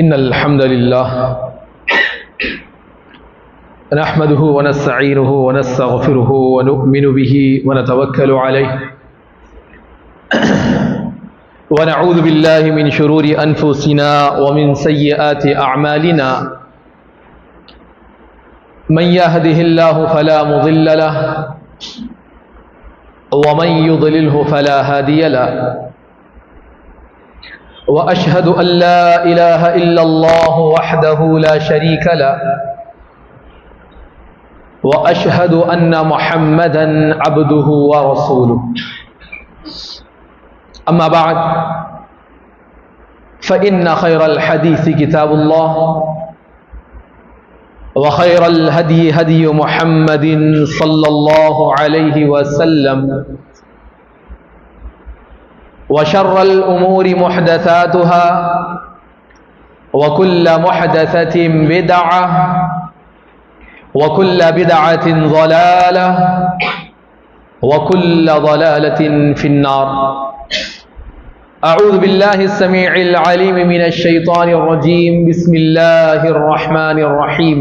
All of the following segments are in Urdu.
إن الحمد لله نحمده ونستعينه ونستغفره ونؤمن به ونتوكل عليه ونعوذ بالله من شرور أنفسنا ومن سيئات أعمالنا من يهده الله فلا مضل له ومن يضلله فلا هادي له وأشهد أن لا إله إلا الله وحده لا شريك له وأشهد أن محمدا عبده ورسوله أما بعد فإن خير الحديث كتاب الله وخير الهدي هدي محمد صلى الله عليه وسلم وشر الأمور محدثاتها وكل محدثة بدعة وكل بدعة ضلالة وكل ضلالة في النار. أعوذ بالله السميع العليم من الشيطان الرجيم. بسم الله الرحمن الرحيم.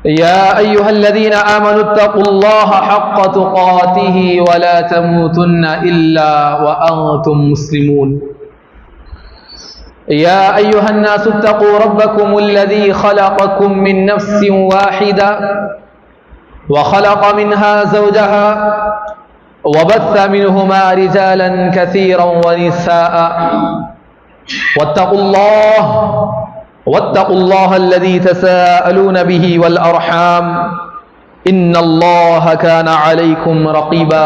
يا أيها الذين آمنوا اتقوا الله حق تقاته ولا تموتن إلا وأنتم مسلمون. يا أيها الناس اتقوا ربكم الذي خلقكم من نفس واحدة وخلق منها زوجها وبث منهما رجالا كثيرا ونساء واتقوا الله الذي تساءلون به والأرحام إن الله كان عليكم رقيبا.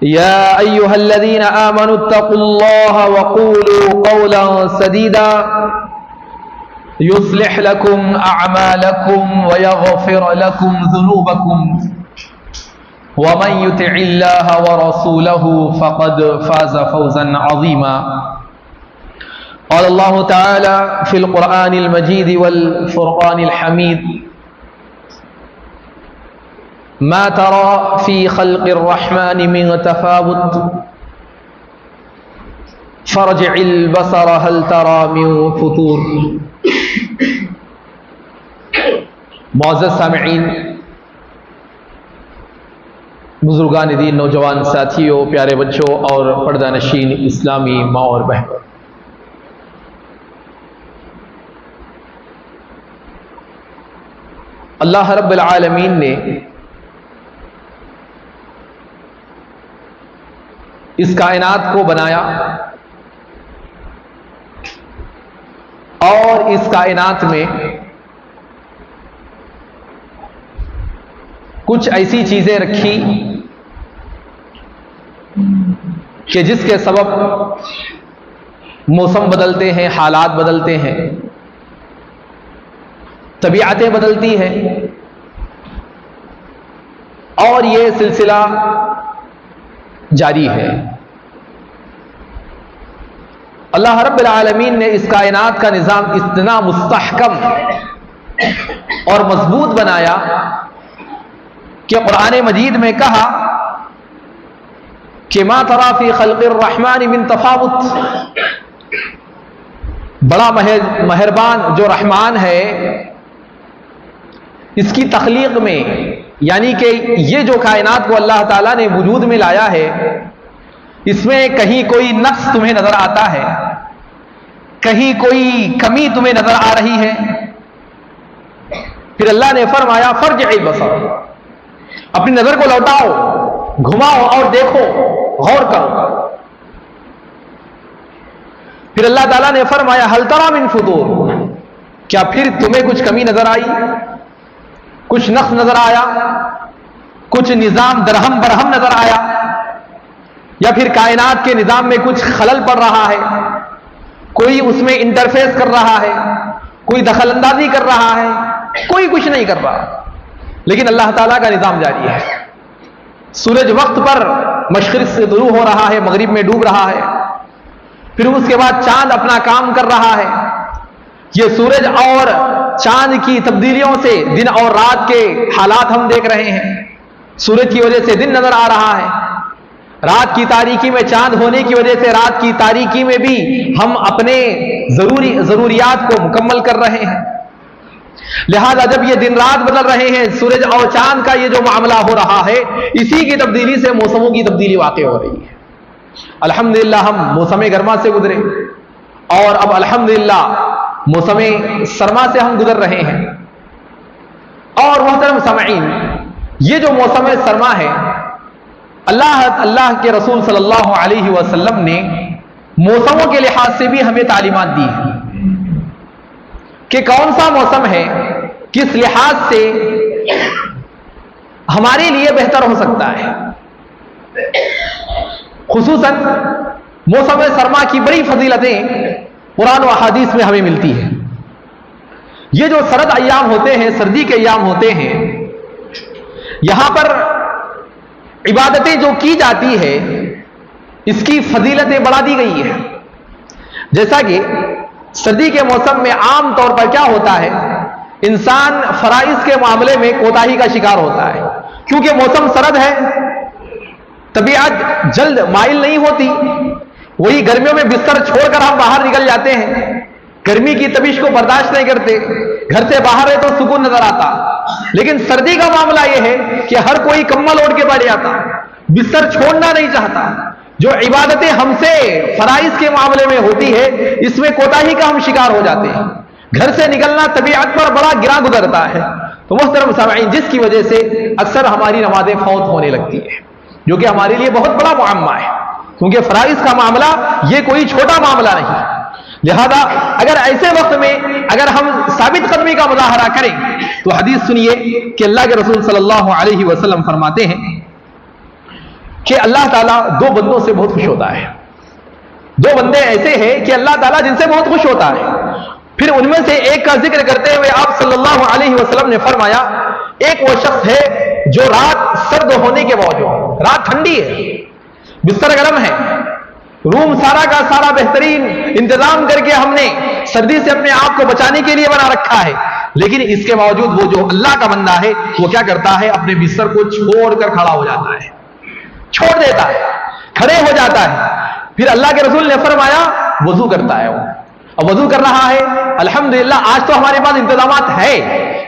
يا أيها الذين آمنوا اتقوا الله وقولوا قولا سديدا يصلح لكم أعمالكم ويغفر لكم ذنوبكم ومن يطع الله ورسوله فقد فاز فوزا عظيما. قال الله تعالى في القرآن المجيد والفرقان الحميد: ما ترى في خلق الرحمن من تفاوت فارجع البصر هل ترى من فطور. معزز سامعین، بزرگان دین، نوجوان ساتھیوں، پیارے بچوں اور پردہ نشین اسلامی ماں اور بہنوں، اللہ رب العالمین نے اس کائنات کو بنایا اور اس کائنات میں کچھ ایسی چیزیں رکھی کہ جس کے سبب موسم بدلتے ہیں، حالات بدلتے ہیں، طبیعتیں بدلتی ہیں، اور یہ سلسلہ جاری ہے. اللہ رب العالمین نے اس کائنات کا نظام اتنا مستحکم اور مضبوط بنایا کہ قرآن مجید میں کہا کہ ما ترى فی خلق الرحمن من تفاوت. بڑا مہربان جو رحمان ہے، اس کی تخلیق میں، یعنی کہ یہ جو کائنات کو اللہ تعالیٰ نے وجود میں لایا ہے، اس میں کہیں کوئی نقص تمہیں نظر آتا ہے، کہیں کوئی کمی تمہیں نظر آ رہی ہے؟ پھر اللہ نے فرمایا فرجع البصر، اپنی نظر کو لوٹاؤ، گھماؤ اور دیکھو، غور کرو. پھر اللہ تعالیٰ نے فرمایا هل ترى من فطور، کیا پھر تمہیں کچھ کمی نظر آئی، کچھ نقص نظر آیا، کچھ نظام درہم برہم نظر آیا، یا پھر کائنات کے نظام میں کچھ خلل پڑ رہا ہے، کوئی اس میں انٹرفیس کر رہا ہے، کوئی دخل اندازی کر رہا ہے؟ کوئی کچھ نہیں کر رہا، لیکن اللہ تعالیٰ کا نظام جاری ہے. سورج وقت پر مشرق سے طلوع ہو رہا ہے، مغرب میں ڈوب رہا ہے، پھر اس کے بعد چاند اپنا کام کر رہا ہے. یہ سورج اور چاند کی تبدیلیوں سے دن اور رات کے حالات ہم دیکھ رہے ہیں. سورج کی وجہ سے دن نظر آ رہا ہے، رات کی تاریکی میں چاند ہونے کی وجہ سے رات کی تاریکی میں بھی ہم اپنے ضروریات کو مکمل کر رہے ہیں. لہذا جب یہ دن رات بدل رہے ہیں، سورج اور چاند کا یہ جو معاملہ ہو رہا ہے، اسی کی تبدیلی سے موسموں کی تبدیلی واقع ہو رہی ہے. الحمدللہ ہم موسم گرما سے گزرے اور اب الحمدللہ موسم سرما سے ہم گزر رہے ہیں. اور محترم سامعین، یہ جو موسم سرما ہے، اللہ کے رسول صلی اللہ علیہ وسلم نے موسموں کے لحاظ سے بھی ہمیں تعلیمات دی ہیں کہ کون سا موسم ہے، کس لحاظ سے ہمارے لیے بہتر ہو سکتا ہے. خصوصاً موسم سرما کی بڑی فضیلتیں قرآن و احادیث میں ہمیں ملتی ہیں. یہ جو سرد ایام ہوتے ہیں، سردی کے ایام ہوتے ہیں، یہاں پر عبادتیں جو کی جاتی ہے اس کی فضیلتیں بڑھا دی گئی ہیں. جیسا کہ سردی کے موسم میں عام طور پر کیا ہوتا ہے، انسان فرائض کے معاملے میں کوتاہی کا شکار ہوتا ہے. کیونکہ موسم سرد ہے، طبیعت جلد مائل نہیں ہوتی. وہی گرمیوں میں بستر چھوڑ کر ہم باہر نکل جاتے ہیں، گرمی کی تپش کو برداشت نہیں کرتے، گھر سے باہر ہے تو سکون نظر آتا. لیکن سردی کا معاملہ یہ ہے کہ ہر کوئی کمبل اوڑھ کے بیٹھ جاتا، بستر چھوڑنا نہیں چاہتا. جو عبادتیں ہم سے فرائض کے معاملے میں ہوتی ہے، اس میں کوتاہی کا ہم شکار ہو جاتے ہیں. گھر سے نکلنا طبیعت پر بڑا گراں گزرتا ہے. تو محترم سامعین، جس کی وجہ سے اکثر ہماری نمازیں فوت ہونے لگتی ہیں، جو کہ ہمارے لیے بہت بڑا معمہ ہے، کیونکہ فرائض کا معاملہ یہ کوئی چھوٹا معاملہ نہیں. لہذا اگر ایسے وقت میں اگر ہم ثابت قدمی کا مظاہرہ کریں تو حدیث سنیے کہ اللہ کے رسول صلی اللہ علیہ وسلم فرماتے ہیں کہ اللہ تعالیٰ دو بندوں سے بہت خوش ہوتا ہے. دو بندے ایسے ہیں کہ اللہ تعالیٰ جن سے بہت خوش ہوتا ہے. پھر ان میں سے ایک کا ذکر کرتے ہوئے آپ صلی اللہ علیہ وسلم نے فرمایا، ایک وہ شخص ہے جو رات سرد ہونے کے باوجود، رات ٹھنڈی ہے، بستر گرم ہے، روم سارا کا سارا بہترین انتظام کر کے ہم نے سردی سے اپنے آپ کو بچانے کے لیے بنا رکھا ہے، لیکن اس کے باوجود وہ جو اللہ کا بندہ ہے وہ کیا کرتا ہے، اپنے بستر کو چھوڑ کر کھڑا ہو جاتا ہے، چھوڑ دیتا ہے، کھڑے ہو جاتا ہے. پھر اللہ کے رسول نے فرمایا وضو کرتا ہے. وہ اب وضو کر رہا ہے. الحمدللہ آج تو ہمارے پاس انتظامات ہے،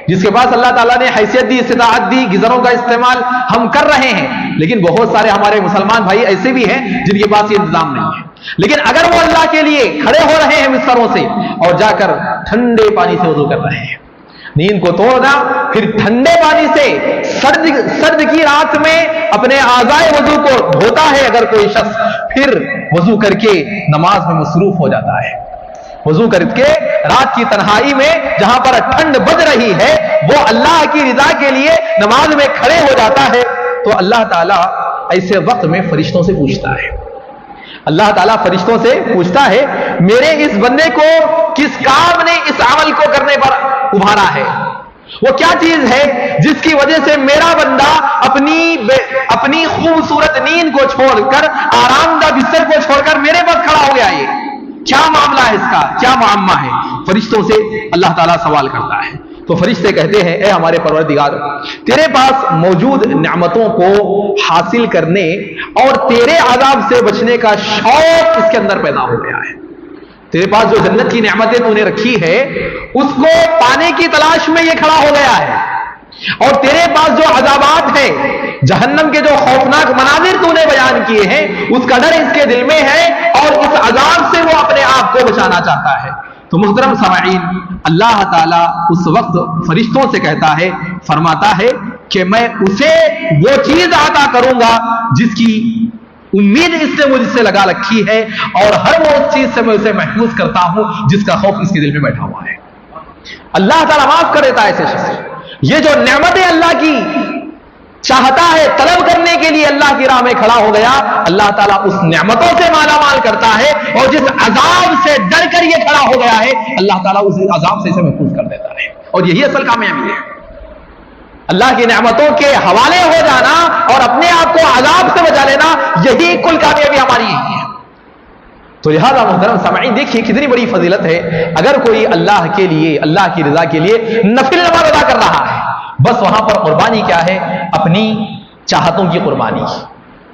جس کے پاس اللہ تعالیٰ نے حیثیت دی، استطاعت دی، گیزروں کا استعمال ہم کر رہے ہیں. لیکن بہت سارے ہمارے مسلمان بھائی ایسے بھی ہیں جن کے پاس یہ انتظام نہیں ہے. لیکن اگر وہ اللہ کے لیے کھڑے ہو رہے ہیں بستروں سے اور جا کر ٹھنڈے پانی سے وضو کر رہے ہیں، نیند کو توڑنا، پھر ٹھنڈے پانی سے سرد کی رات میں اپنے اعضائے وضو کو دھوتا ہے اگر کوئی شخص، پھر وضو کر کے نماز میں مصروف ہو جاتا ہے. وضو کر کے رات کی تنہائی میں جہاں پر ٹھنڈ بج رہی ہے وہ اللہ کی رضا کے لیے نماز میں کھڑے ہو جاتا ہے. تو اللہ تعالیٰ ایسے وقت میں فرشتوں سے پوچھتا ہے، اللہ تعالیٰ فرشتوں سے پوچھتا ہے میرے اس بندے کو کس کام نے اس عمل کو کرنے پر ابھارا ہے، وہ کیا چیز ہے جس کی وجہ سے میرا بندہ اپنی خوبصورت نیند کو چھوڑ کر، آرام دہ بستر کو چھوڑ کر میرے پاس کھڑا ہو گیا، یہ کیا معاملہ ہے، اس کا کیا معمہ ہے. فرشتوں سے اللہ تعالیٰ سوال کرتا ہے. تو فرشتے کہتے ہیں اے ہمارے پروردگار، تیرے پاس موجود نعمتوں کو حاصل کرنے اور تیرے عذاب سے بچنے کا شوق اس کے اندر پیدا ہو گیا ہے. تیرے پاس جو جنت کی نعمتیں تو نے رکھی ہے اس کو پانے کی تلاش میں یہ کھڑا ہو گیا ہے، اور تیرے پاس جو عذابات ہیں، جہنم کے جو خوفناک مناظر تو نے بیان کیے ہیں، اس کا ڈر اس کے دل میں ہے اور اس عذاب سے وہ اپنے آپ کو بچانا چاہتا ہے. تو محترم سامعین، اللہ تعالیٰ اس وقت فرشتوں سے کہتا ہے، فرماتا ہے کہ میں اسے وہ چیز عطا کروں گا جس کی امید اس نے مجھ سے لگا رکھی ہے، اور ہر وہ چیز سے میں اسے محفوظ کرتا ہوں جس کا خوف اس کے دل میں بیٹھا ہوا ہے. اللہ تعالیٰ معاف کر دیتا ہے ایسے شخص. یہ جو نعمتیں اللہ کی چاہتا ہے طلب کرنے کے لیے اللہ کی راہ میں کھڑا ہو گیا، اللہ تعالیٰ اس نعمتوں سے مالا مال کرتا ہے، اور جس عذاب سے ڈر کر یہ کھڑا ہو گیا ہے اللہ تعالیٰ اس عذاب سے اسے محفوظ کر دیتا ہے. اور یہی اصل کامیابی ہے، اللہ کی نعمتوں کے حوالے ہو جانا اور اپنے آپ کو عذاب سے بچا لینا، یہی کل کامیابی ہماری یہی ہے. تو لہذا محترم سامعین دیکھیے کتنی بڑی فضیلت ہے. اگر کوئی اللہ کے لیے، اللہ کی رضا کے لیے نفل نماز ادا کر رہا ہے، بس وہاں پر قربانی کیا ہے؟ اپنی چاہتوں کی قربانی.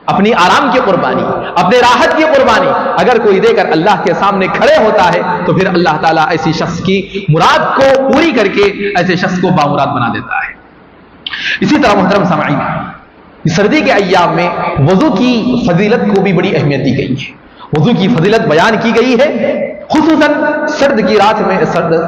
اپنی آرام کی قربانی، اپنے راحت کی قربانی اگر کوئی دے کر اللہ کے سامنے کھڑے ہوتا ہے تو پھر اللہ تعالیٰ ایسی شخص کی مراد کو پوری کر کے ایسے شخص کو بامراد بنا دیتا ہے۔ اسی طرح محترم سامعین، سردی کے ایام میں وضو کی فضیلت کو بھی بڑی اہمیت دی گئی ہے، وضو کی فضیلت بیان کی گئی ہے، خصوصاً سرد کی رات میں،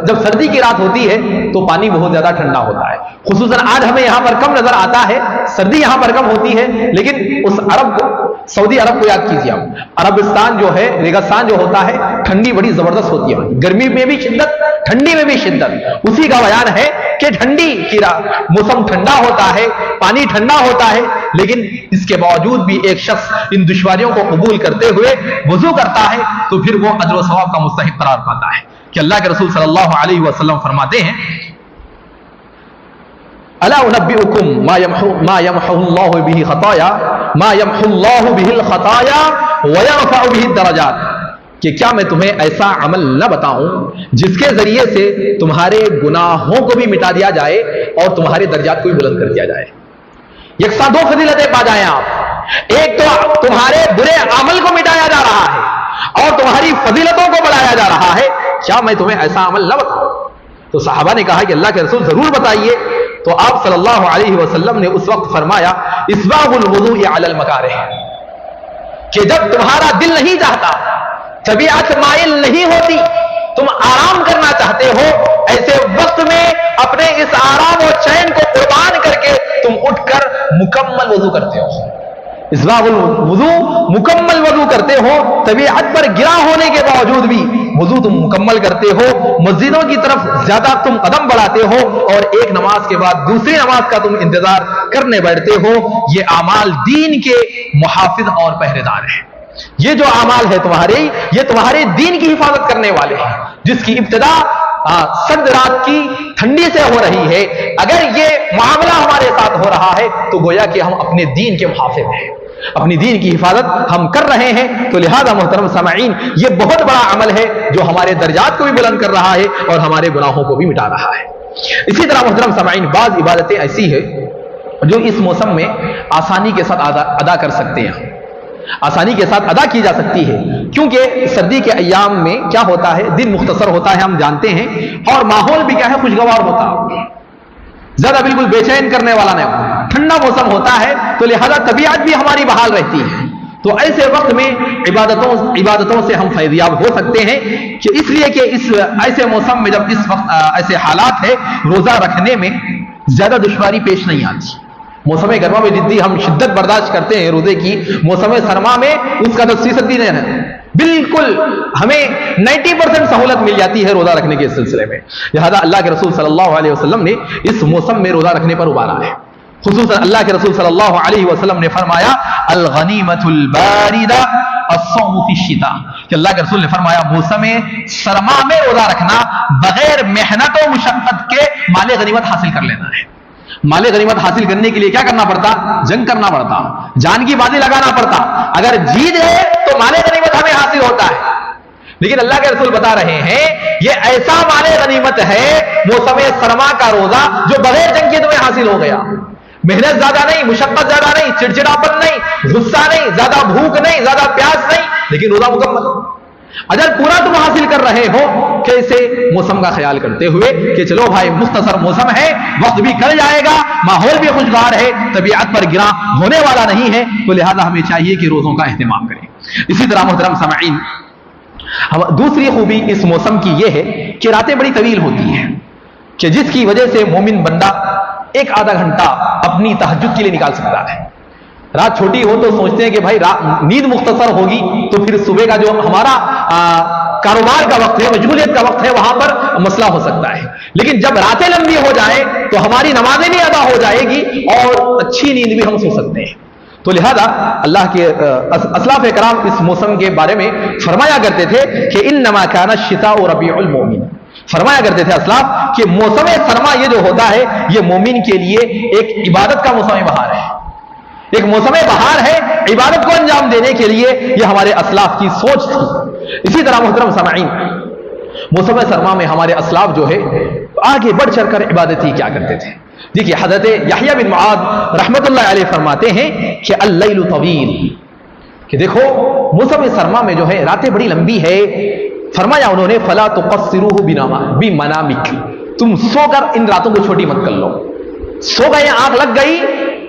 جب سردی کی رات ہوتی ہے تو پانی بہت زیادہ ٹھنڈا ہوتا ہے، خصوصاً آج ہمیں یہاں پر کم نظر آتا ہے، سردی یہاں پر کم ہوتی ہے، لیکن اس عرب کو، سعودی عرب کو یاد کیجیے آپ، عربستان جو ہے، ریگستان جو ہوتا ہے، ٹھنڈی بڑی زبردست ہوتی ہے، گرمی میں بھی شدت، ٹھنڈی میں بھی شدت، اسی کا بیان ہے کہ ٹھنڈی کی رات موسم ٹھنڈا ہوتا ہے، پانی ٹھنڈا ہوتا ہے، لیکن اس کے باوجود بھی ایک شخص ان دشواریوں کو قبول کرتے ہوئے وضو کرتا ہے تو پھر وہ اجر و ثواب کا مستحق قرار پاتا ہے کہ اللہ کے رسول صلی اللہ علیہ وسلم فرماتے ہیں الا انبئکم ما یمحو اللہ به خطایا ما یمحو اللہ به الخطایا ویرفع به الدرجات، کہ کیا میں تمہیں ایسا عمل نہ بتاؤں جس کے ذریعے سے تمہارے گناہوں کو بھی مٹا دیا جائے اور تمہارے درجات کو بھی بلند کر دیا جائے۔ یکساں دو فضیلتیں پا جائیں آپ، ایک تو تمہارے برے عمل کو مٹایا جا رہا ہے اور تمہاری فضیلتوں کو بڑھایا جا رہا ہے، کیا میں تمہیں ایسا عمل نہ بتاؤں؟ تو صحابہ نے کہا کہ اللہ کے رسول ضرور بتائیے، تو آپ صلی اللہ علیہ وسلم نے اس وقت فرمایا اسباغ الوضوء علی المکارہ، کہ جب تمہارا دل نہیں چاہتا، طبیعت مائل نہیں ہوتی، تم آرام کرنا چاہتے ہو، ایسے وقت میں اپنے اس آرام اور چین کو قربان کر کے تم اٹھ کر مکمل وضو کرتے ہو، اسباغ الوضوء، مکمل وضو کرتے ہو، طبیعت پر گرا ہونے کے باوجود بھی وضو تم مکمل کرتے ہو، مسجدوں کی طرف زیادہ تم قدم بڑھاتے ہو اور ایک نماز کے بعد دوسری نماز کا تم انتظار کرنے بیٹھتے ہو، یہ اعمال دین کے محافظ اور پہرے دار ہیں۔ یہ جو اعمال ہے تمہارے، یہ تمہارے دین کی حفاظت کرنے والے ہیں، جس کی ابتدا سرد رات کی ٹھنڈی سے ہو رہی ہے۔ اگر یہ معاملہ ہمارے ساتھ ہو رہا ہے تو گویا کہ ہم اپنے دین کے محافظ ہیں، اپنی دین کی حفاظت ہم کر رہے ہیں۔ تو لہذا محترم سامعین، یہ بہت بڑا عمل ہے جو ہمارے درجات کو بھی بلند کر رہا ہے اور ہمارے گناہوں کو بھی مٹا رہا ہے۔ اسی طرح محترم سامعین، بعض عبادتیں ایسی ہیں جو اس موسم میں آسانی کے ساتھ ادا کر سکتے ہیں، آسانی کے ساتھ ادا کی جا سکتی ہے، کیونکہ سردی کے ایام میں کیا ہوتا ہے، دن مختصر ہوتا ہے، ہم جانتے ہیں، اور ماحول بھی کیا ہے، خوشگوار ہوتا ہے، زیادہ بالکل بے چین کرنے والا نہیں ہوتا، ٹھنڈا موسم ہوتا ہے، تو لہذا طبیعت بھی ہماری بحال رہتی ہے۔ تو ایسے وقت میں عبادتوں سے ہم فیضیاب ہو سکتے ہیں، کہ اس لیے کہ اس ایسے موسم میں جب اس وقت ایسے حالات ہے، روزہ رکھنے میں زیادہ دشواری پیش نہیں آتی۔ موسم گرما میں جتنی ہم شدت برداشت کرتے ہیں روزے کی، موسم سرما میں اس کا 10% بھی نہیں ہے، بالکل ہمیں 90% سہولت مل جاتی ہے روزہ رکھنے کے سلسلے میں۔ لہذا اللہ کے رسول صلی اللہ علیہ وسلم نے اس موسم میں روزہ رکھنے پر ابھارا ہے، خصوصاً اللہ کے رسول صلی اللہ علیہ وسلم نے فرمایا الغنیمۃ الباردہ الصوم فی الشتاء، کہ اللہ کے رسول نے فرمایا موسم سرما میں روزہ رکھنا بغیر محنت و مشقت کے مال غنیمت حاصل کر لینا ہے۔ مال غنیمت حاصل کرنے کے لیے کیا کرنا پڑتا؟ جنگ کرنا پڑتا، جان کی بازی لگانا پڑتا، اگر جیت گئے تو مال غنیمت ہمیں حاصل ہوتا ہے۔ لیکن اللہ کے رسول بتا رہے ہیں یہ ایسا مال غنیمت ہے موسم سرما کا روزہ جو بغیر جنگ کے تمہیں حاصل ہو گیا، محنت زیادہ نہیں، مشقت زیادہ نہیں، چڑچڑاپن نہیں، غصہ نہیں، زیادہ بھوک نہیں، زیادہ پیاس نہیں، لیکن روزہ مکمل، اجر پورا تم حاصل کر رہے ہو۔ کیسے؟ موسم کا خیال کرتے ہوئے کہ چلو بھائی مختصر موسم ہے، وقت بھی کل جائے گا، ماحول بھی خوشگوار ہے، طبیعت پر گراں ہونے والا نہیں ہے، تو لہذا ہمیں چاہیے کہ روزوں کا اہتمام کریں۔ اسی طرح محترم سامعین، دوسری خوبی اس موسم کی یہ ہے کہ راتیں بڑی طویل ہوتی ہیں، کہ جس کی وجہ سے مومن بندہ ایک آدھا گھنٹہ اپنی تہجد کے لیے نکال سکتا ہے۔ رات چھوٹی ہو تو سوچتے ہیں کہ بھائی نیند مختصر ہوگی تو پھر صبح کا جو ہمارا کاروبار کا وقت ہے، مشغولیت کا وقت ہے، وہاں پر مسئلہ ہو سکتا ہے، لیکن جب راتیں لمبی ہو جائیں تو ہماری نمازیں بھی ادا ہو جائے گی اور اچھی نیند بھی ہم سو سکتے ہیں۔ تو لہذا اللہ کے اسلاف کرام اس موسم کے بارے میں فرمایا کرتے تھے کہ انما کان الشتاء ربیع المؤمن، فرمایا کرتے تھے اسلاف کہ موسم سرما یہ جو ہوتا ہے یہ مومن کے لیے ایک عبادت کا موسم بہار ہے، ایک موسم بہار ہے عبادت کو انجام دینے کے لیے، یہ ہمارے اسلاف کی سوچ تھی۔ اسی طرح محترم سامعین، موسم سرما میں ہمارے اسلاف جو ہے آگے بڑھ چڑھ کر عبادت ہی کیا کرتے تھے، دیکھیے حضرت یحییٰ بن معاذ رحمت اللہ علیہ فرماتے ہیں کہ اللیل طویل، کہ دیکھو موسم سرما میں جو ہے راتیں بڑی لمبی ہے. فرمایا انہوں نے فلا تقصروہ بمنامک، تم سو کر ان راتوں کو چھوٹی مت کر لو. سو گئے، آنکھ لگ گئی،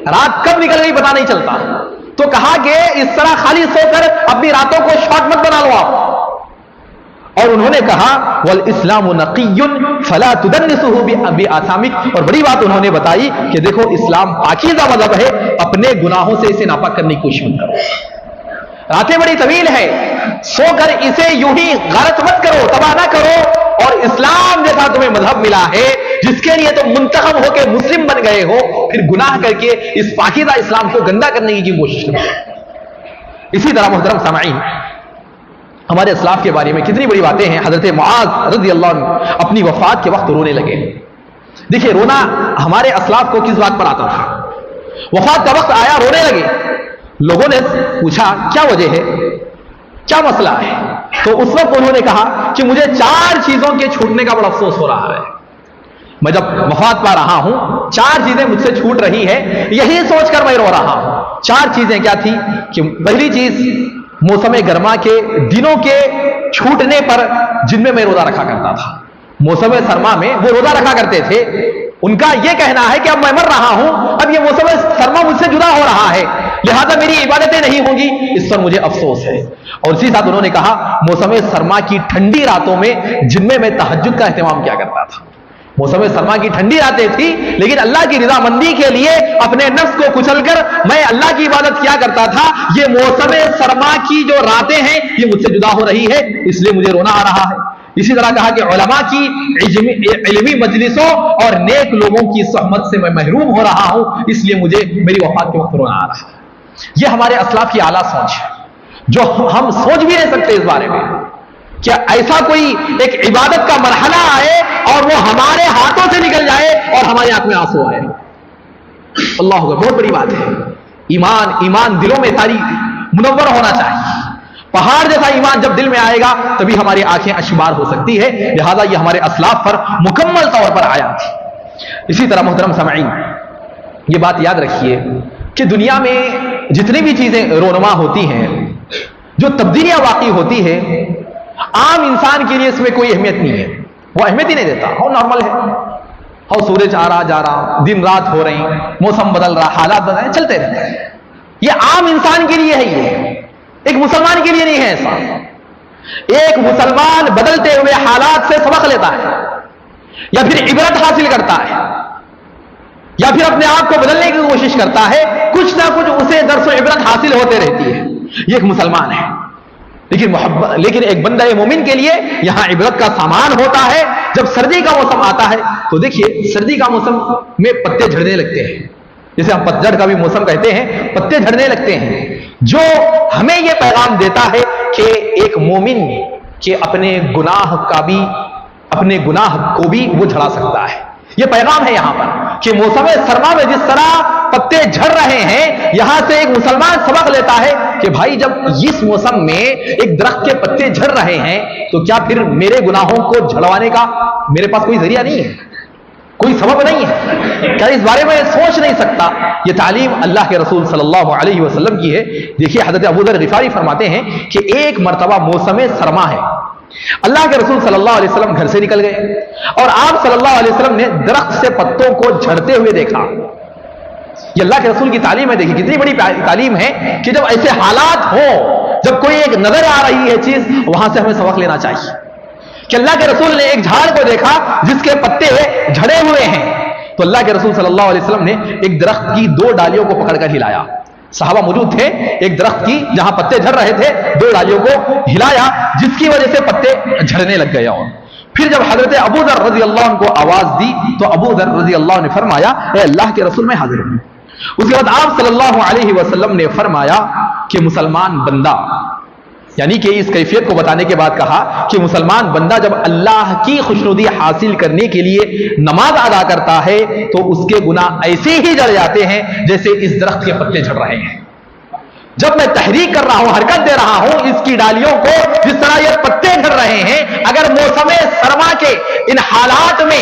رات کب نکل گئی پتا نہیں چلتا. تو کہا کہ اس طرح خالی سو کر اپنی راتوں کو شارٹ مت بنا لو آپ. اور انہوں نے کہا والاسلام نقی فلا تدنسہ بآثامک، اور بڑی بات انہوں نے بتائی کہ دیکھو اسلام پاکیزہ مذہب ہے، اپنے گناہوں سے اسے ناپاک کرنے کی کوشش مت کرو. راتیں بڑی طویل ہے، سو کر اسے یوں ہی غارت مت کرو، تباہ نہ کرو. اور اسلام جیسا تمہیں مذہب ملا ہے جس کے لیے تم منتخب ہو کے مسلم بن گئے ہو، پھر گناہ کر کے اس پاکیزہ اسلام کو گندا کرنے کی کوشش کرو. اسی طرح محترم سامعین، ہمارے اسلاف کے بارے میں کتنی بڑی باتیں ہیں. حضرت معاذ رضی اللہ عنہ اپنی وفات کے وقت رونے لگے. دیکھیے رونا ہمارے اسلاف کو کس بات پر آتا تھا. وفات کا وقت آیا، رونے لگے. لوگوں نے پوچھا کیا وجہ ہے، کیا مسئلہ ہے. تو اس وقت انہوں نے کہا کہ مجھے 4 چیزوں کے چھوٹنے کا بڑا افسوس ہو رہا ہے. میں جب وفات پا رہا ہوں 4 چیزیں مجھ سے چھوٹ رہی ہیں، یہی سوچ کر میں رو رہا ہوں. 4 چیزیں کیا تھی کہ پہلی چیز موسم گرما کے دنوں کے چھوٹنے پر جن میں روزہ رکھا کرتا تھا. موسم سرما میں وہ روزہ رکھا کرتے تھے. ان کا یہ کہنا ہے کہ اب میں مر رہا ہوں، اب یہ موسم سرما مجھ سے جدا ہو رہا ہے، لہذا میری عبادتیں نہیں ہوں گی، اس پر مجھے افسوس ہے. اور اسی ساتھ انہوں نے کہا موسم سرما کی ٹھنڈی راتوں میں جن میں میں تہجد کا اہتمام کیا کرتا تھا. موسم سرما کی ٹھنڈی راتیں تھی، لیکن اللہ کی رضا مندی کے لیے اپنے نفس کو کچل کر میں اللہ کی عبادت کیا کرتا تھا. یہ موسم سرما کی جو راتیں ہیں یہ مجھ سے جدا ہو رہی ہے، اس لیے مجھے رونا آ رہا ہے. اسی طرح کہا کہ علماء کی علمی مجلسوں اور نیک لوگوں کی صحبت سے میں محروم ہو رہا ہوں، اس لیے مجھے میری وفات کے وقت رونا آ رہا ہے. یہ ہمارے اسلاف کی اعلیٰ سوچ ہے جو ہم سوچ بھی نہیں سکتے اس بارے میں. کیا ایسا کوئی ایک عبادت کا مرحلہ آئے اور وہ ہمارے ہاتھوں سے نکل جائے اور ہماری آنکھ میں آنسو آئے. اللہ اکبر، بہت بڑی بات ہے. ایمان دلوں میں ساری منور ہونا چاہیے. پہاڑ جیسا ایمان جب دل میں آئے گا تبھی ہماری آنکھیں اشبار ہو سکتی ہے. لہذا یہ ہمارے اسلاف پر مکمل طور پر آیا تھی. اسی طرح محترم سامعین، یہ بات یاد رکھیے کہ دنیا میں جتنی بھی چیزیں رونما ہوتی ہیں، جو تبدیلیاں واقع ہوتی ہے، عام انسان کے لیے اس میں کوئی اہمیت نہیں ہے. وہ اہمیت ہی نہیں دیتا. وہ نارمل ہے، اور سورج آ رہا جا رہا، دن رات ہو رہی، موسم بدل رہا، حالات بدل رہے، چلتے رہتے ہیں. یہ عام انسان کے لیے ہے، یہ ایک مسلمان کے لیے نہیں ہے ایسا. ایک مسلمان بدلتے ہوئے حالات سے سبق لیتا ہے، یا پھر عبرت حاصل کرتا ہے، یا پھر اپنے آپ کو بدلنے کی کوشش کرتا ہے. کچھ نہ کچھ اسے درس و عبرت حاصل ہوتے رہتی ہے. یہ ایک مسلمان ہے. لیکن ایک بندہ مومن کے لیے یہاں عبرت کا سامان ہوتا ہے. جب سردی کا موسم آتا ہے تو دیکھیے سردی کا موسم میں پتے جھڑنے لگتے ہیں، جسے ہم پتجھڑ کا بھی موسم کہتے ہیں. پتے جھڑنے لگتے ہیں، جو ہمیں یہ پیغام دیتا ہے کہ ایک مومن کے اپنے گناہ کو بھی وہ جھڑا سکتا ہے. یہ پیغام ہے یہاں پر کہ موسم سرما میں جس طرح پتے جھڑ رہے ہیں، یہاں سے ایک مسلمان سبق لیتا ہے کہ بھائی جب اس موسم میں ایک درخت کے پتے جھڑ رہے ہیں تو کیا پھر میرے گناہوں کو جھڑوانے کا میرے پاس کوئی ذریعہ نہیں ہے، کوئی سبب نہیں ہے؟ کیا اس بارے میں سوچ نہیں سکتا؟ یہ تعلیم اللہ کے رسول صلی اللہ علیہ وسلم کی ہے. دیکھیے حضرت ابو ذر غفاری فرماتے ہیں کہ ایک مرتبہ موسم سرما ہے، اللہ کے رسول صلی اللہ علیہ وسلم گھر سے نکل گئے اور آپ صلی اللہ علیہ وسلم نے درخت سے پتوں کو جھڑتے ہوئے دیکھا. یہ اللہ کے رسول کی تعلیم ہے. دیکھیے کتنی بڑی تعلیم ہے کہ جب ایسے حالات ہوں، جب کوئی ایک نظر آ رہی ہے چیز، وہاں سے ہمیں سبق لینا چاہیے. کہ اللہ کے رسول نے ایک جھاڑ کو دیکھا جس کے پتے جھڑے ہوئے ہیں، تو اللہ کے رسول صلی اللہ علیہ وسلم نے ایک درخت کی 2 ڈالیوں کو پکڑ کر ہلایا. صحابہ موجود تھے. ایک درخت کی جہاں پتے جھڑ رہے تھے 2 ڈالیوں کو ہلایا، جس کی وجہ سے پتے جھڑنے لگ گئے. اور پھر جب حضرت ابو ذر رضی اللہ عنہ کو آواز دی تو ابو ذر رضی اللہ عنہ نے فرمایا اے اللہ کے رسول میں حاضر ہوں. اس کے بعد آپ صلی اللہ علیہ وسلم نے فرمایا کہ مسلمان بندہ، یعنی کہ اس کیفیت کو بتانے کے بعد کہا کہ مسلمان بندہ جب اللہ کی خوشنودی حاصل کرنے کے لیے نماز ادا کرتا ہے تو اس کے گناہ ایسے ہی جڑ جاتے ہیں جیسے اس درخت کے پتے جھڑ رہے ہیں. جب میں تحریک کر رہا ہوں، حرکت دے رہا ہوں اس کی ڈالیوں کو، جس طرح یہ پتے جھڑ رہے ہیں، اگر موسم سرما کے ان حالات میں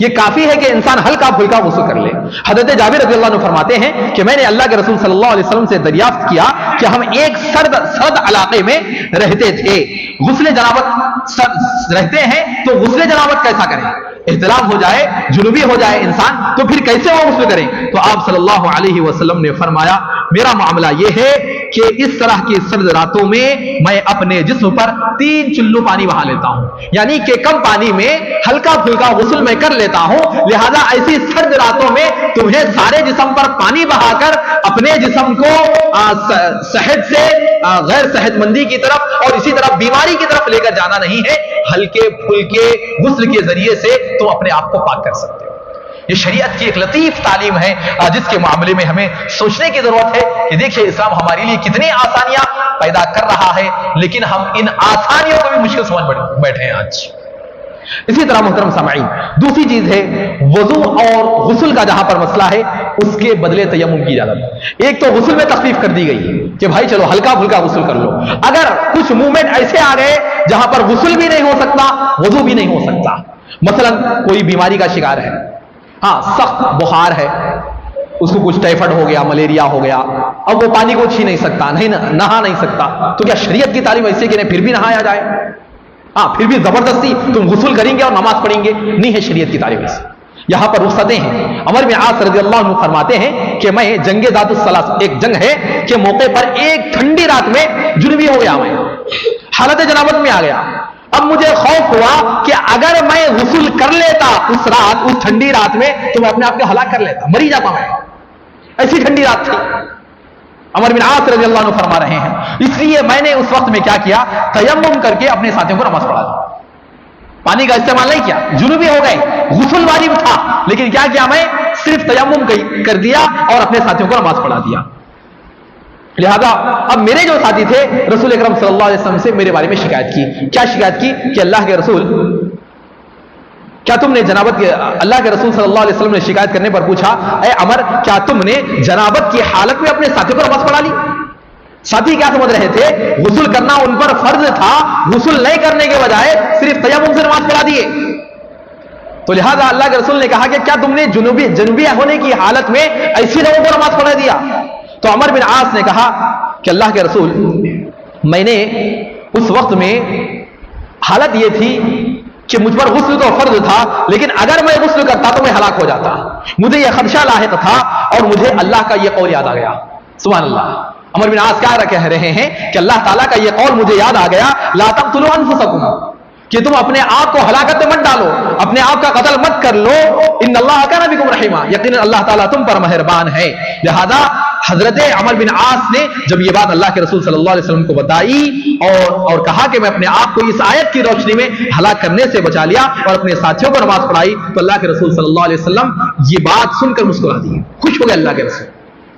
یہ کافی ہے کہ انسان ہلکا پھلکا غسل کر لے. حضرت جابر رضی اللہ عنہ فرماتے ہیں کہ میں نے اللہ کے رسول صلی اللہ علیہ وسلم سے دریافت کیا کہ ہم ایک سرد علاقے میں رہتے تھے, غسل جنابت رہتے ہیں تو غسل جنابت کیسا کریں؟ احتلام ہو جائے, جنوبی ہو جائے انسان تو پھر کیسے وہ غسل کریں؟ تو آپ صلی اللہ علیہ وسلم نے فرمایا میرا معاملہ یہ ہے کہ اس طرح کی سرد راتوں میں اپنے جسم پر 3 چلو پانی بہا لیتا ہوں, یعنی کہ کم پانی میں ہلکا پھلکا غسل میں کر لیتا ہوں. لہذا ایسی سرد راتوں میں تمہیں سارے جسم پر پانی بہا کر اپنے جسم کو صحت سے غیر صحت مندی کی طرف اور اسی طرح بیماری کی طرف لے کر جانا نہیں ہے. ہلکے پھلکے غسل کے ذریعے سے تم اپنے آپ کو پاک کر سکتے ہو. یہ شریعت کی ایک لطیف تعلیم ہے جس کے معاملے میں ہمیں سوچنے کی ضرورت ہے کہ دیکھیے اسلام ہمارے لیے کتنی آسانیاں پیدا کر رہا ہے, لیکن ہم ان آسانیوں کو بھی مشکل سمجھ بیٹھے ہیں آج. اسی طرح محترم سامعین, دوسری چیز ہے وضو اور غسل کا جہاں پر مسئلہ ہے اس کے بدلے تیمم کی اجازت. ایک تو غسل میں تخفیف کر دی گئی کہ بھائی چلو ہلکا پھلکا غسل کر لو. اگر کچھ موومنٹ ایسے آ گئے جہاں پر غسل بھی نہیں ہو سکتا, وضو بھی نہیں ہو سکتا, مثلا کوئی بیماری کا شکار ہے, ہاں سخت بخار ہے, اس کو کچھ ٹائیفائڈ ہو گیا, ملیریا ہو گیا, اب وہ پانی کو چھی نہیں سکتا, نہا نہیں سکتا, تو کیا شریعت کی تعلیم ایسے کہ پھر بھی نہایا جائے؟ ہاں پھر بھی زبردستی تم غسل کریں گے اور نماز پڑھیں گے؟ نہیں ہے شریعت کی تعلیم سے. یہاں پر رخصتیں ہیں. عمر بن عاص رضی اللہ عنہ فرماتے ہیں کہ میں جنگ ذات الثلاث, ایک جنگ ہے کہ موقع پر ایک ٹھنڈی رات میں جنوبی ہو گیا, میں حالت جنابت میں آ گیا. اب مجھے خوف ہوا کہ اگر میں غسل کر لیتا اس رات, اس ٹھنڈی رات میں, تو میں اپنے آپ کو ہلاک کر لیتا, مری جاتا میں. ایسی ٹھنڈی رات تھی. عمر بن عاص رضی اللہ عنہ فرما رہے ہیں اس لیے میں نے اس وقت میں کیا کیا, تیمم کر کے اپنے ساتھیوں کو نماز پڑھا دی. پانی کا استعمال نہیں کیا, جنوبی ہو گئے, غسل واجب تھا, لیکن کیا کیا میں صرف تیمم کر دیا اور اپنے ساتھیوں کو نماز پڑھا دیا. لہذا اب میرے جو ساتھی تھے رسول اکرم صلی اللہ علیہ وسلم سے میرے بارے میں شکایت کی. کیا شکایت کی کہ اللہ کے رسول, کیا تم نے جنابت کی, اللہ کے رسول صلی اللہ علیہ وسلم نے شکایت کرنے پر پوچھا اے عمر کیا تم نے جنابت کی حالت میں اپنے ساتھیوں کو نماز پڑھا لی؟ ساتھی کیا سمجھ رہے تھے, غسل کرنا ان پر فرض تھا, غسل نہیں کرنے کے بجائے صرف تیمم سے نماز پڑھا دیے. تو لہذا اللہ کے رسول نے کہا کہ کیا تم نے جنوبی ہونے کی حالت میں ایسی لوگوں کو نماز پڑھا دیا؟ تو عمر بن عاص نے کہا کہ اللہ کے رسول, میں نے اس وقت میں حالت یہ تھی کہ مجھ پر غسل تو فرض تھا, لیکن اگر میں غسل کرتا تو میں ہلاک ہو جاتا. مجھے یہ خدشہ لاحق تھا اور مجھے اللہ کا یہ قول یاد آ گیا. سبحان اللہ. عمر بن عاص کیا کہہ رہے ہیں کہ اللہ تعالیٰ کا یہ قول مجھے یاد آ گیا, لا تقتلوا انفسکم, کہ تم اپنے آپ کو ہلاکت میں مت ڈالو, اپنے آپ کا قتل مت کر لو, ان اللہ کان بکم رحیما, یقینا اللہ تعالیٰ تم پر مہربان ہے. لہذا حضرت عمر بن عاص نے جب یہ بات اللہ کے رسول صلی اللہ علیہ وسلم کو بتائی اور کہا کہ میں اپنے آپ کو اس آیت کی روشنی میں ہلاک کرنے سے بچا لیا اور اپنے ساتھیوں کو نماز پڑھائی, تو اللہ کے رسول صلی اللہ علیہ وسلم یہ بات سن کر مسکرا دیے, خوش ہو گئے اللہ کے رسول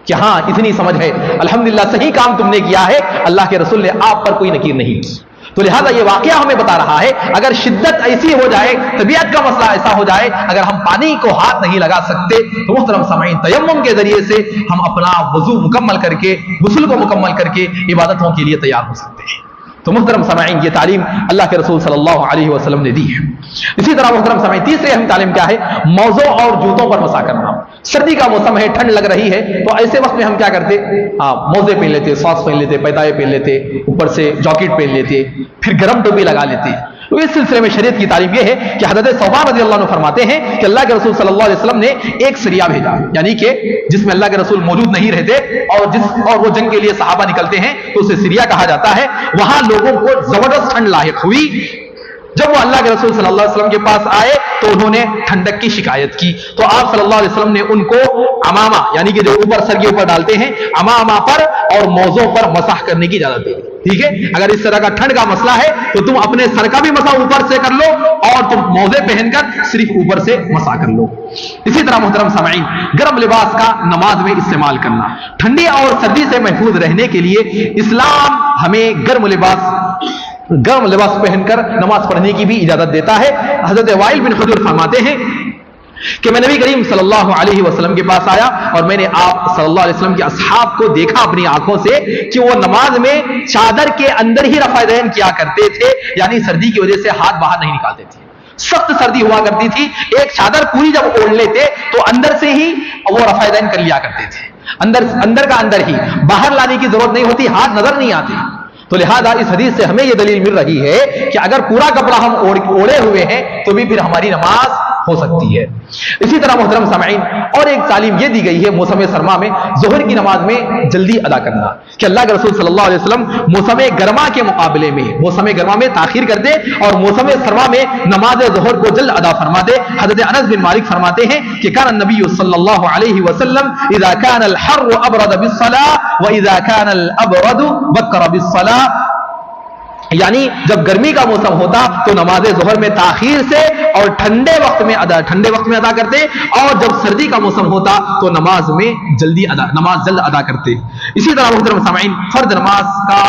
کہ ہاں اتنی سمجھ ہے, الحمدللہ صحیح کام تم نے کیا ہے, اللہ کے رسول نے آپ پر کوئی نکیر نہیں کی. تو لہذا یہ واقعہ ہمیں بتا رہا ہے اگر شدت ایسی ہو جائے, طبیعت کا مسئلہ ایسا ہو جائے, اگر ہم پانی کو ہاتھ نہیں لگا سکتے تو محترم سامعین تیمم کے ذریعے سے ہم اپنا وضو مکمل کر کے, غسل کو مکمل کر کے عبادتوں کے لیے تیار ہو سکتے ہیں. تو محترم سامعین یہ تعلیم اللہ کے رسول صلی اللہ علیہ وسلم نے دی ہے. اسی طرح محترم سامعین تیسری اہم تعلیم کیا ہے, موزوں اور جوتوں پر مسح کرنا. سردی کا موسم ہے, ٹھنڈ لگ رہی ہے, تو ایسے وقت میں ہم کیا کرتے, موزے پہن لیتے, ساکس پہن لیتے, پیتائے پہن لیتے, اوپر سے جاکٹ پہن لیتے, پھر گرم ٹوپی لگا لیتے. تو اس سلسلے میں شریعت کی تعلیم یہ ہے کہ حضرت ثوبان رضی اللہ عنہ فرماتے ہیں کہ اللہ کے رسول صلی اللہ علیہ وسلم نے ایک سریہ بھیجا, یعنی کہ جس میں اللہ کے رسول موجود نہیں رہتے اور وہ جنگ کے لیے صحابہ نکلتے ہیں تو اسے سریہ کہا جاتا ہے. وہاں لوگوں کو زبردست ٹھنڈ لاحق ہوئی. جب وہ اللہ کے رسول صلی اللہ علیہ وسلم کے پاس آئے تو انہوں نے ٹھنڈک کی شکایت کی, تو آپ صلی اللہ علیہ وسلم نے ان کو امامہ, یعنی کہ جو اوپر سر کے اوپر ڈالتے ہیں, امامہ پر اور موزوں پر مسح کرنے کی اجازت دی. ٹھیک ہے, اگر اس طرح کا ٹھنڈ کا مسئلہ ہے تو تم اپنے سر کا بھی مسح اوپر سے کر لو اور تم موزے پہن کر صرف اوپر سے مسح کر لو. اسی طرح محترم سامعین گرم لباس کا نماز میں استعمال کرنا. ٹھنڈی اور سردی سے محفوظ رہنے کے لیے اسلام ہمیں گرم لباس پہن کر نماز پڑھنے کی بھی اجازت دیتا ہے. حضرت وائل بن حجر فرماتے ہیں کہ میں نبی کریم صلی اللہ علیہ وسلم کے پاس آیا اور میں نے آپ صلی اللہ علیہ وسلم کے اصحاب کو دیکھا اپنی آنکھوں سے کہ وہ نماز میں چادر کے اندر ہی رفع دین کیا کرتے تھے, یعنی سردی کی وجہ سے ہاتھ باہر نہیں نکالتے تھے. سخت سردی ہوا کرتی تھی، ایک چادر پوری جب اوڑھ لیتے تو اندر سے ہی وہ رفع دین کر لیا کرتے تھے، اندر کا اندر ہی، باہر لانے کی ضرورت نہیں ہوتی، ہاتھ نظر نہیں آتے. تو لہذا اس حدیث سے ہمیں یہ دلیل مل رہی ہے کہ اگر پورا کپڑا ہم اوڑھے ہوئے ہیں تو بھی پھر ہماری نماز ہو سکتی ہے. اسی طرح محترم سامعین، اور ایک تعلیم یہ دی گئی ہے موسم سرما میں ظہر کی نماز میں جلدی ادا کرنا، کہ اللہ کے رسول صلی اللہ علیہ وسلم موسم گرما کے مقابلے میں موسم گرما میں تاخیر کر دے اور موسم سرما میں نماز ظہر کو جلد ادا فرما دے. حضرت انس بن مالک فرماتے ہیں کہ کان النبی صلی اللہ علیہ وسلم اذا كان الحر ابرد بالصلاة واذا كان الابرد بکر بالصلاة، یعنی جب گرمی کا موسم ہوتا تو نماز ظہر میں تاخیر سے اور ٹھنڈے وقت میں ادا کرتے، اور جب سردی کا موسم ہوتا تو نماز جلد ادا کرتے. اسی طرح محترم سامعین، فرض نماز کا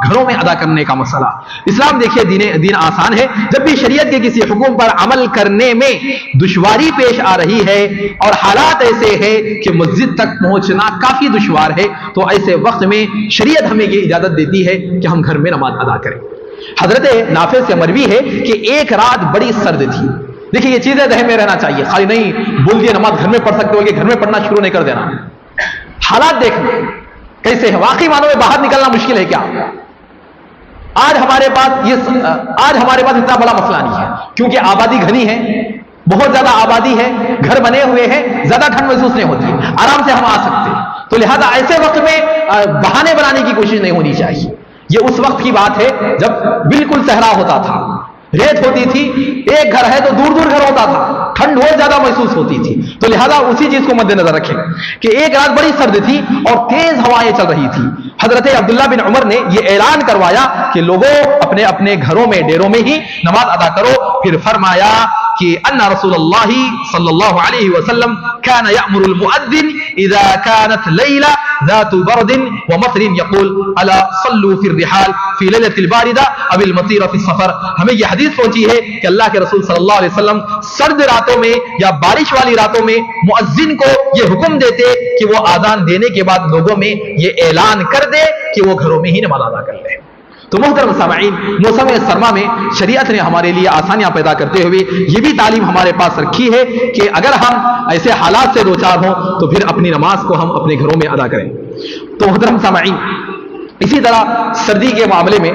گھروں میں ادا کرنے کا مسئلہ، اسلام دیکھیے دین آسان ہے. جب بھی شریعت کے کسی حکم پر عمل کرنے میں دشواری پیش آ رہی ہے اور حالات ایسے ہیں کہ مسجد تک پہنچنا کافی دشوار ہے، تو ایسے وقت میں شریعت ہمیں یہ اجازت دیتی ہے کہ ہم گھر میں نماز ادا کریں. حضرت نافع سے مروی ہے کہ ایک رات بڑی سرد تھی. دیکھیے یہ چیزیں ذہن میں رہنا چاہیے، خالی نہیں بول دیے نماز گھر میں پڑھ سکتے ہو کہ گھر میں پڑھنا شروع نہیں کر دینا. حالات دیکھنا کیسے ہے، واقعی معنوں میں باہر نکلنا مشکل ہے کیا؟ آج ہمارے پاس اتنا بڑا مسئلہ نہیں ہے، کیونکہ آبادی گھنی ہے، بہت زیادہ آبادی ہے، گھر بنے ہوئے ہیں، زیادہ ٹھنڈ محسوس نہیں ہوتی، آرام سے ہم آ سکتے. تو لہذا ایسے وقت میں بہانے بنانے کی کوشش نہیں ہونی چاہیے. یہ اس وقت کی بات ہے جب بالکل صحرا ہوتا تھا، ریت ہوتی تھی، ایک گھر ہے تو دور دور گھر ہوتا تھا، ٹھنڈ بہت زیادہ محسوس ہوتی تھی. تو لہذا اسی چیز کو مد نظر رکھیں کہ ایک رات بڑی سرد تھی اور تیز ہوائیں چل رہی تھی. حضرت عبداللہ بن عمر نے یہ اعلان کروایا کہ لوگوں اپنے اپنے گھروں میں ڈیروں میں ہی نماز ادا کرو. پھر فرمایا کہ ان رسول اللہ صلی اللہ علیہ وسلم كان يأمر المؤذن اذا كانت ليلة ذات برد ومطر يقول الا صلوا في الرحال في ليلة الباردة او المطير في السفر. ہمیں یہ حدیث پہنچی ہے کہ اللہ کے رسول صلی اللہ علیہ وسلم سرد راتوں میں یا بارش والی راتوں میں مؤذن کو یہ حکم دیتے کہ وہ اذان دینے کے بعد لوگوں میں یہ اعلان کر دے کہ وہ گھروں میں ہی نماز ادا کر لیں. تو محترم سامعین، موسم سرما میں شریعت نے ہمارے لیے آسانیاں پیدا کرتے ہوئے یہ بھی تعلیم ہمارے پاس رکھی ہے کہ اگر ہم ایسے حالات سے دوچار ہوں تو پھر اپنی نماز کو ہم اپنے گھروں میں ادا کریں. تو محترم سامعین، اسی طرح سردی کے معاملے میں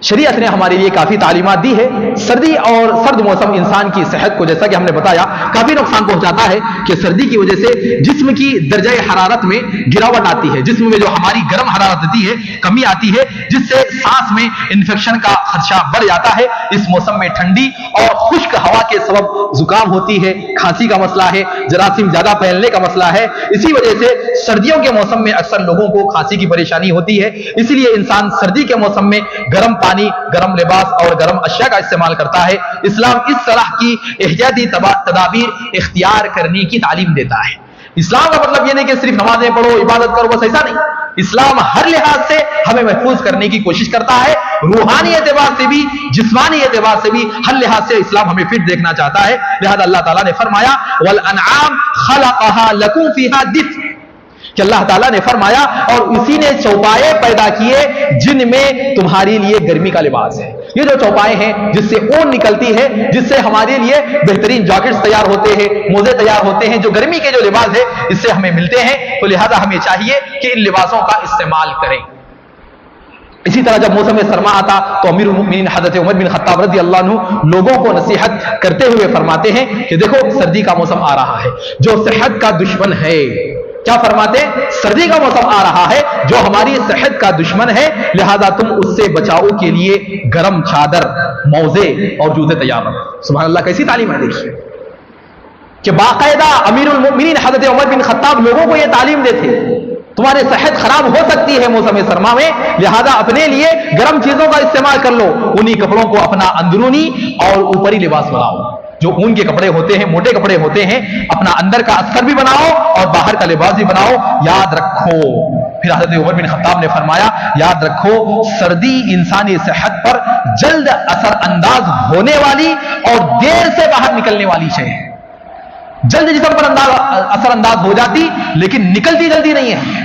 شریعت نے ہمارے لیے کافی تعلیمات دی ہے. سردی اور سرد موسم انسان کی صحت کو، جیسا کہ ہم نے بتایا، کافی نقصان پہنچاتا ہے کہ سردی کی وجہ سے جسم کی درجہ حرارت میں گراوٹ آتی ہے، جسم میں جو ہماری گرم حرارت ہوتی ہے کمی آتی ہے، جس سے سانس میں انفیکشن کا خدشہ بڑھ جاتا ہے. اس موسم میں ٹھنڈی اور خشک ہوا کے سبب زکام ہوتی ہے، کھانسی کا مسئلہ ہے، جراثیم زیادہ پھیلنے کا مسئلہ ہے. اسی وجہ سے سردیوں کے موسم میں اکثر لوگوں کو کھانسی کی پریشانی ہوتی ہے. اسی لیے انسان سردی کے موسم میں گرم پانی، گرم لباس اور گرم اشیاء کا استعمال کرتا ہے. اسلام اس طرح کی احتیاطی تدابیر اختیار کرنے کی تعلیم دیتا ہے. اسلام کا مطلب یہ نہیں کہ صرف نمازیں پڑھو، عبادت کرو، بس ایسا نہیں. اسلام ہر لحاظ سے ہمیں محفوظ کرنے کی کوشش کرتا ہے، روحانی اعتبار سے بھی، جسمانی اعتبار سے بھی، ہر لحاظ سے اسلام ہمیں فٹ دیکھنا چاہتا ہے. لہذا اللہ تعالیٰ نے فرمایا وَالْأَنْعَامَ خَلَقَهَا لَكُمْ فِيهَا دِفْءٌ، کہ اللہ تعالیٰ نے فرمایا اور اسی نے چوپائے پیدا کیے جن میں تمہاری لیے گرمی کا لباس ہے. یہ جو چوپائے ہیں جس سے اون نکلتی ہے، جس سے ہمارے لیے بہترین جاکٹس تیار ہوتے ہیں، موزے تیار ہوتے ہیں، جو گرمی کے جو لباس ہے اس سے ہمیں ملتے ہیں. تو لہذا ہمیں چاہیے کہ ان لباسوں کا استعمال کریں. اسی طرح جب موسم سرما آتا تو امیر المؤمنین حضرت عمر بن خطاب رضی اللہ عنہ لوگوں کو نصیحت کرتے ہوئے فرماتے ہیں کہ دیکھو سردی کا موسم آ رہا ہے جو صحت کا دشمن ہے. کیا فرماتے ہیں؟ سردی کا موسم آ رہا ہے جو ہماری صحت کا دشمن ہے، لہذا تم اس سے بچاؤ کے لیے گرم چادر، موزے اور جوتے تیار رکھو. سبحان اللہ، کیسی تعلیم ہے دیکھیے کہ باقاعدہ امیر المؤمنین حضرت عمر بن خطاب لوگوں کو یہ تعلیم دیتے تمہاری صحت خراب ہو سکتی ہے موسم سرما میں، لہذا اپنے لیے گرم چیزوں کا استعمال کر لو. انہی کپڑوں کو اپنا اندرونی اور اوپری لباس بناؤ. جو اون کے کپڑے ہوتے ہیں، موٹے کپڑے ہوتے ہیں، اپنا اندر کا استر بھی بناؤ اور باہر کا لباس بھی بناؤ. یاد رکھو، پھر حضرت عمر بن خطاب نے فرمایا یاد رکھو سردی انسانی صحت پر جلد اثر انداز ہونے والی اور دیر سے باہر نکلنے والی شے ہے. جلد جسم پر اثر انداز ہو جاتی لیکن نکلتی جلدی نہیں ہے.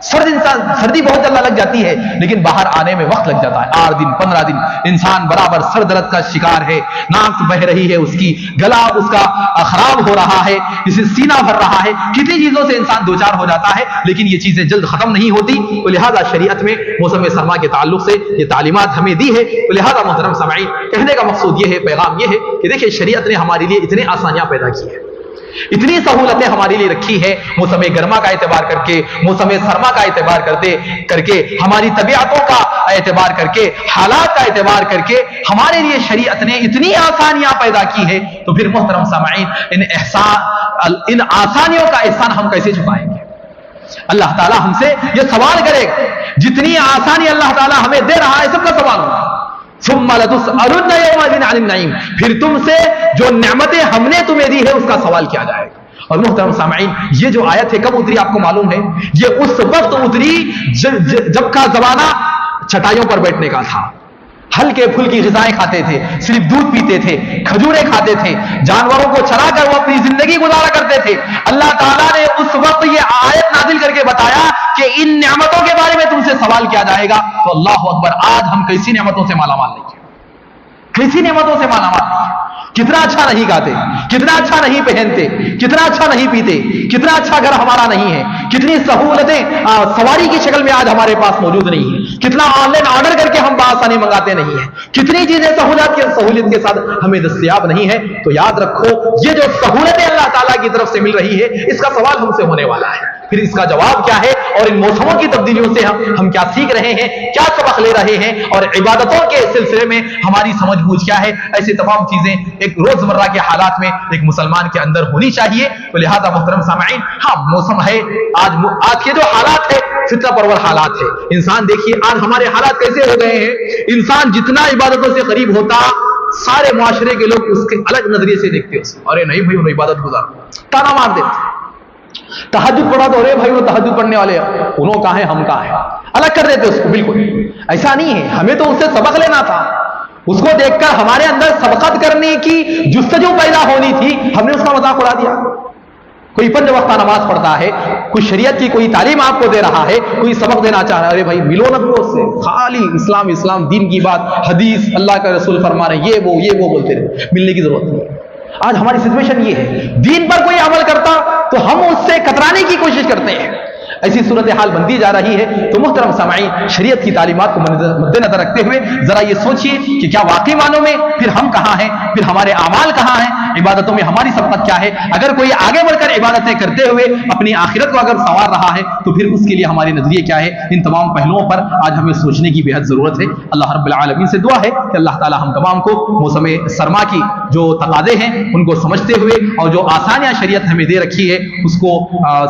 سردی بہت جلدی لگ جاتی ہے لیکن باہر آنے میں وقت لگ جاتا ہے، 8 دن 15 دن انسان برابر سر درد کا شکار ہے، ناک بہ رہی ہے اس کی، گلا اس کا خراب ہو رہا ہے، اسے سینہ بھر رہا ہے، کتنی چیزوں سے انسان دوچار ہو جاتا ہے لیکن یہ چیزیں جلد ختم نہیں ہوتی۔ تو لہذا شریعت میں موسم سرما کے تعلق سے یہ تعلیمات ہمیں دی ہے۔ تو لہذا محترم سامعین، کہنے کا مقصود یہ ہے، پیغام یہ ہے کہ دیکھیں شریعت نے ہمارے لیے اتنے آسانیاں پیدا کی ہیں، اتنی سہولتیں ہمارے لیے رکھی ہے، موسم گرما کا اعتبار کر کے، موسم سرما کا اعتبار کر کے، ہماری طبیعتوں کا اعتبار کر کے، حالات کا اعتبار کر کے ہمارے لیے شریعت نے اتنی آسانیاں پیدا کی ہے۔ تو پھر محترم سامعین، ان آسانیوں کا احسان ہم کیسے چکائیں گے؟ اللہ تعالیٰ ہم سے یہ سوال کرے گا، جتنی آسانی اللہ تعالیٰ ہمیں دے رہا ہے سب کا سوال ہوگا۔ ثم لتسألن يومئذ عن النعيم، پھر تم سے جو نعمتیں ہم نے تمہیں دی ہے اس کا سوال کیا جائے گا۔ اور محترم سامعین، یہ جو آیت ہے کب اتری آپ کو معلوم ہے؟ یہ اس وقت اتری جب کا زمانہ چٹائیوں پر بیٹھنے کا تھا، ہلکے پھلکی غذائیں کھاتے تھے، صرف دودھ پیتے تھے، کھجوریں کھاتے تھے، جانوروں کو چرا کر وہ اپنی زندگی گزارا کرتے تھے۔ اللہ تعالیٰ نے اس وقت یہ آیت نازل کر کے بتایا کہ ان نعمتوں کے بارے میں تم سے سوال کیا جائے گا۔ تو اللہ اکبر، آج ہم کیسی نعمتوں سے مالا مال نہیں ہیں، کیسی نعمتوں سے مالا مال نہیں ہیں۔ کتنا اچھا نہیں گاتے، کتنا اچھا نہیں پہنتے، کتنا اچھا نہیں پیتے، کتنا اچھا گھر ہمارا نہیں ہے، کتنی سہولتیں سواری کی شکل میں آج ہمارے پاس موجود نہیں ہیں، کتنا آن لائن آرڈر کر کے ہم بآسانی منگاتے نہیں ہیں، کتنی چیزیں سہولت کے ساتھ ہمیں دستیاب نہیں ہے۔ تو یاد رکھو، یہ جو سہولتیں اللہ تعالیٰ کی طرف سے مل رہی ہے اس کا سوال ہم سے ہونے والا ہے۔ پھر اس کا جواب کیا ہے اور ان موسموں کی تبدیلیوں سے ہم کیا سیکھ رہے ہیں، کیا سبق لے رہے ہیں، اور عبادتوں کے سلسلے میں ہماری سمجھ بوجھ کیا ہے، ایسی تمام چیزیں ایک روزمرہ کے حالات میں ایک مسلمان کے اندر ہونی چاہیے۔ تو لہذا محترم سامعین، ہاں موسم ہے، آج کے جو حالات ہے فتنہ پرور حالات ہے۔ انسان دیکھیے آج ہمارے حالات کیسے ہو گئے ہیں، انسان جتنا عبادتوں سے قریب ہوتا سارے معاشرے کے لوگ اس کے الگ نظریے سے دیکھتے ہیں، ارے نہیں بھائی انہوں عبادت گزار، تانا مار دیتے، تہجد پڑھا تو ارے بھائی وہ تہجد پڑھنے والے انہوں کہاں ہیں ہم کہاں ہیں، الگ کر دیتے اس کو۔ بالکل ایسا نہیں ہے، ہمیں تو اس سے سبق لینا تھا، اس کو دیکھ کر ہمارے اندر سبقت کرنے کی جستجو پیدا ہونی تھی، ہم نے اس کا مذاق اڑا دیا۔ کوئی 5 وقتہ نماز پڑھتا ہے، کوئی شریعت کی کوئی تعلیم آپ کو دے رہا ہے، کوئی سبق دینا چاہ رہا ہے، ارے بھائی ملو نہ اس سے، خالی اسلام دین کی بات، حدیث، اللہ کا رسول فرما رہے ہیں، یہ وہ بولتے رہے، ملنے کی ضرورت نہیں۔ آج ہماری سچویشن یہ ہے، دین پر کوئی عمل کرتا تو ہم اس سے کترانے کی کوشش کرتے ہیں، ایسی صورتحال بنتی جا رہی ہے۔ تو محترم سامعین، شریعت کی تعلیمات کو مد نظر رکھتے ہوئے ذرا یہ سوچئے کہ کیا واقعی معنوں میں پھر ہم کہاں ہیں، پھر ہمارے اعمال کہاں ہیں، عبادتوں میں ہماری سبقت کیا ہے۔ اگر کوئی آگے بڑھ کر عبادتیں کرتے ہوئے اپنی آخرت کو اگر سنوار رہا ہے تو پھر اس کے لیے ہمارے نظریے کیا ہے، ان تمام پہلوؤں پر آج ہمیں سوچنے کی بے حد ضرورت ہے۔ اللہ رب العالمین سے دعا ہے کہ اللہ تعالی ہم تمام کو موسم سرما کی جو تقاضے ہیں ان کو سمجھتے ہوئے اور جو آسانیاں شریعت ہمیں دے رکھی ہے اس کو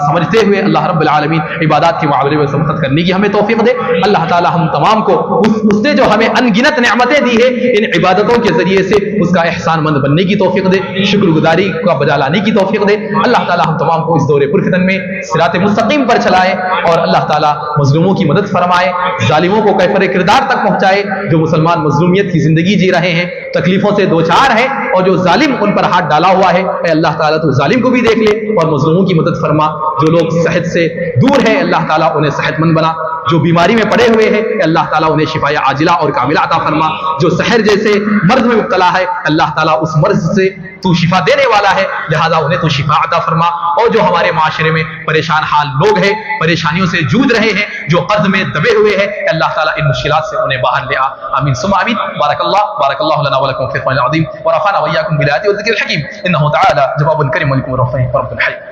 سمجھتے ہوئے اللہ رب العالمین عبادات کے معاملے میں سبقت کرنے کی ہمیں توفیق دے۔ اللہ تعالی ہم تمام کو اس نے جو ہمیں انگنت نعمتیں دی ہے ان عبادتوں کے ذریعے سے اس کا احسان مند بننے کی توفیق دے، شکر گزاری کا بجا لانے کی توفیق دے۔ اللہ تعالی ہم تمام کو اس دور پرفتن میں صراط مستقیم پر چلائے اور اللہ تعالی مظلوموں کی مدد فرمائے، ظالموں کو کیفر کردار تک پہنچائے، جو مسلمان مظلومیت کی زندگی جی رہے ہیں، تکلیفوں سے دوچار ہیں اور جو ظالم ان پر ہاتھ ڈالا ہوا ہے، اے اللہ تعالیٰ تو ظالم کو بھی دیکھ لے اور مظلوموں کی مدد فرما۔ جو لوگ صحت سے دور ہیں اللہ تعالیٰ انہیں صحت مند بنا، جو بیماری میں پڑے ہوئے ہیں اے اللہ تعالیٰ انہیں شفا عاجلہ اور کاملہ عطا فرما، جو سحر جیسے مرض میں مبتلا ہے اللہ تعالیٰ اس مرض سے تو شفا دینے والا ہے لہذا انہیں تو شفا عطا فرما، اور جو ہمارے معاشرے میں پریشان حال لوگ ہیں، پریشانیوں سے جوجھ رہے ہیں، جو قرض میں دبے ہوئے ہیں اے اللہ تعالیٰ ان مشکلات سے انہیں باہر لے آ، آمین ثم آمین۔ بارک اللہ لنا ولکم فی القرآن العظیم ونفعنا وإياکم بالآیات والذکر الحکیم، انہ تعالی جواب کریم ولکم رب الحلیم۔